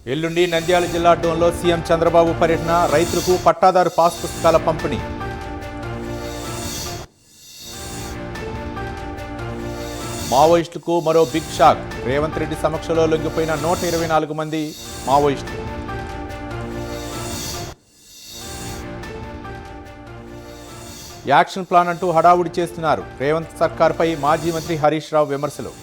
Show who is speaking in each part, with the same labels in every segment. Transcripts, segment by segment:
Speaker 1: ఎల్లుండి నంద్యాల జిల్లా డోన్లో సీఎం చంద్రబాబు పర్యటన, రైతులకు పట్టాదారు పాస్ పుస్తకాల పంపిణీ. మావోయిస్టులకు మరో బిగ్ షాక్, రేవంత్ రెడ్డి సమక్షంలో లొంగిపోయిన 124 మంది మావోయిస్టులు. యాక్షన్ ప్లాన్ అంటూ హడావుడి చేస్తున్నారు, రేవంత్ సర్కార్పై మాజీ మంత్రి హరీష్ రావు విమర్శలు.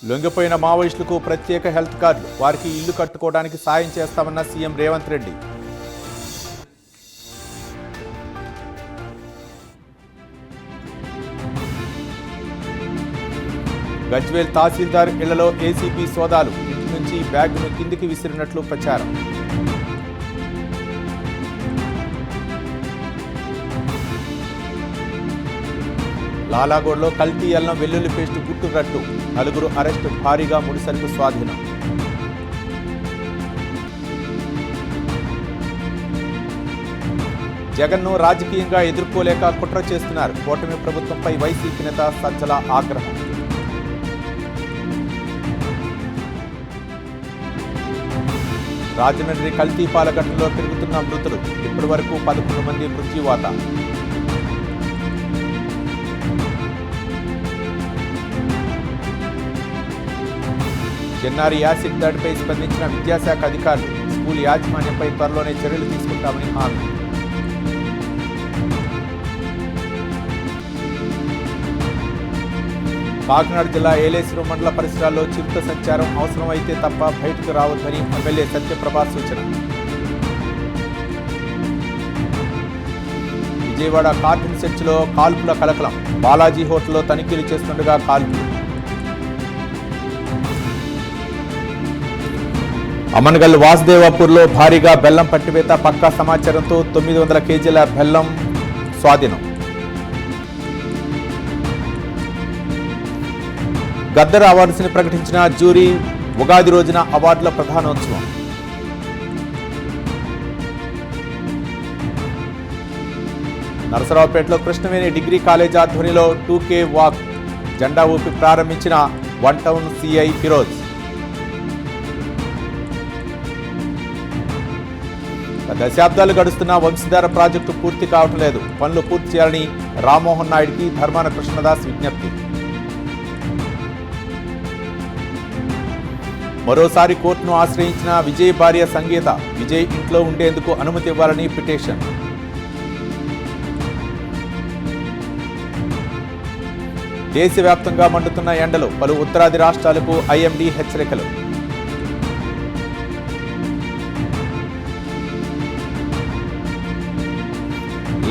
Speaker 1: లొంగిపోయిన మావోయిస్టులకు ప్రత్యేక హెల్త్ కార్డులు, వారికి ఇల్లు కట్టుకోవడానికి సాయం చేస్తామన్న సీఎం రేవంత్ రెడ్డి. గజ్వేల్ తహసీల్దార్ ఇళ్లలో ఏసీబీ సోదాలు, ఇంటి నుంచి బ్యాగ్ను కిందికి విసిరినట్లు ప్రచారం. లాలాగోడ్లో కల్తీ అల్లం వెల్లుల్లి పేస్టు గుట్టు రట్టు, 4 అరెస్టు, భారీగా ముడిసరుకు స్వాధీనం. జగన్ను రాజకీయంగా ఎదుర్కోలేక కుట్ర చేస్తున్నారు, కూటమి ప్రభుత్వంపై వైసీపీ నేత సజ్జల ఆగ్రహం. రాజమండ్రి కల్తీ పాలఘట్టంలో పెరుగుతున్న మృతులు, ఇప్పటి వరకు 11 మంది మృత్యువాత. చెన్నారి యాసిడ్ దాడిపై స్పందించిన విద్యాశాఖ అధికారులు, స్కూల్ యాజమాన్యంపై త్వరలోనే చర్యలు తీసుకుంటామని హామీ. కాకినాడ జిల్లా ఏలేశ్వరం మండల పరిసరాల్లో చిరుత సంచారం, అవసరమైతే తప్ప బయటకు రావద్దని ఎమ్మెల్యే సత్యప్రభ సూచన. విజయవాడ కార్టూన్ సెర్చ్లో కాల్పుల కలకలం, బాలాజీ హోటల్లో తనిఖీలు చేస్తుండగా కాల్పులు. అమన్గల్ వాసుదేవాపూర్లో భారీగా బెల్లం పట్టివేత, పక్కా సమాచారంతో 900 కేజీల బెల్లం స్వాధీనం. గద్దర్ అవార్డ్స్ని ప్రకటించిన జ్యూరీ, ఉగాది రోజున అవార్డుల ప్రధానోత్సవం. నరసరావుపేటలో కృష్ణవేణి డిగ్రీ కాలేజ్ ఆధ్వర్యంలో 2K వాక్, జెండా ఊపి ప్రారంభించిన వన్ టౌన్ సిఐ ఫిరోజ్. దశాబ్దాలు గడుస్తున్న వంశధార ప్రాజెక్టు పూర్తి కావటం లేదు, పనులు పూర్తి చేయాలని రామ్మోహన్ నాయుడికి ధర్మాన కృష్ణదాస్ విజ్ఞప్తి. మరోసారి కోర్టును ఆశ్రయించిన విజయ్ భార్య సంగీత, విజయ్ ఇంట్లో ఉండేందుకు అనుమతి ఇవ్వాలని పిటిషన్. దేశవ్యాప్తంగా మండుతున్న ఎండలు, పలు ఉత్తరాది రాష్ట్రాలకు ఐఎండీ హెచ్చరికలు.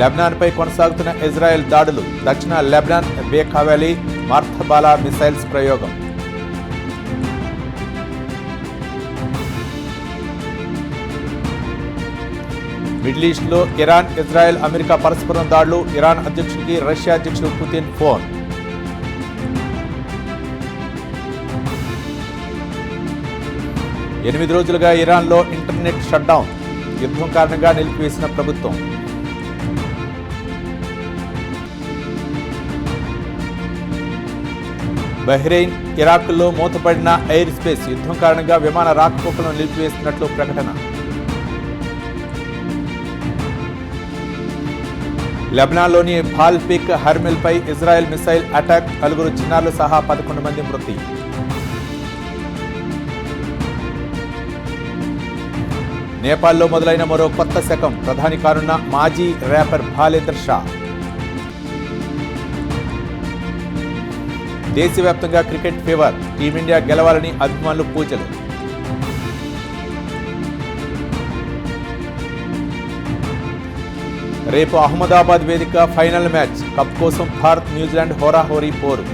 Speaker 1: లెబనాన్పై కొనసాగుతున్న ఇజ్రాయెల్ దాడులు, దక్షిణ లెబనాన్ బేకా వ్యాలీ మార్తబాలా మిసైల్స్ ప్రయోగం. మిడిల్ ఈస్ట్లో ఇరాన్, ఇజ్రాయెల్, అమెరికా పరస్పరం దాడులు, ఇరాన్ అధ్యక్షుడికి రష్యా అధ్యక్షుడు పుతిన్ ఫోన్. 8 రోజులుగా ఇరాన్లో ఇంటర్నెట్ షట్డౌన్, యుద్ధం కారణంగా నిలిపివేసిన ప్రభుత్వం. బహ్రెయిన్, ఇరాక్లో మూతపడిన ఎయిర్ స్పేస్, యుద్ధం కారణంగా విమాన రాకపోకలను నిలిపివేస్తున్నట్లు ప్రకటన. లెబనాన్లోని బాల్ పీక్ హర్మిల్పై ఇజ్రాయెల్ మిసైల్ అటాక్, 4 చిన్నారులు సహా 11 మంది మృతి. నేపాల్లో మొదలైన మరో కొత్త శకం, ప్రధాని కానున్న మాజీ ర్యాపర్ భాలేందర్ షా. దేశవ్యాప్తంగా క్రికెట్ ఫీవర్, టీమిండియా గెలవాలని అభిమానులు పూజలు. రేపు అహ్మదాబాద్ వేదిక ఫైనల్ మ్యాచ్, కప్ కోసం భారత్ న్యూజిలాండ్ హోరాహోరీ పోరు.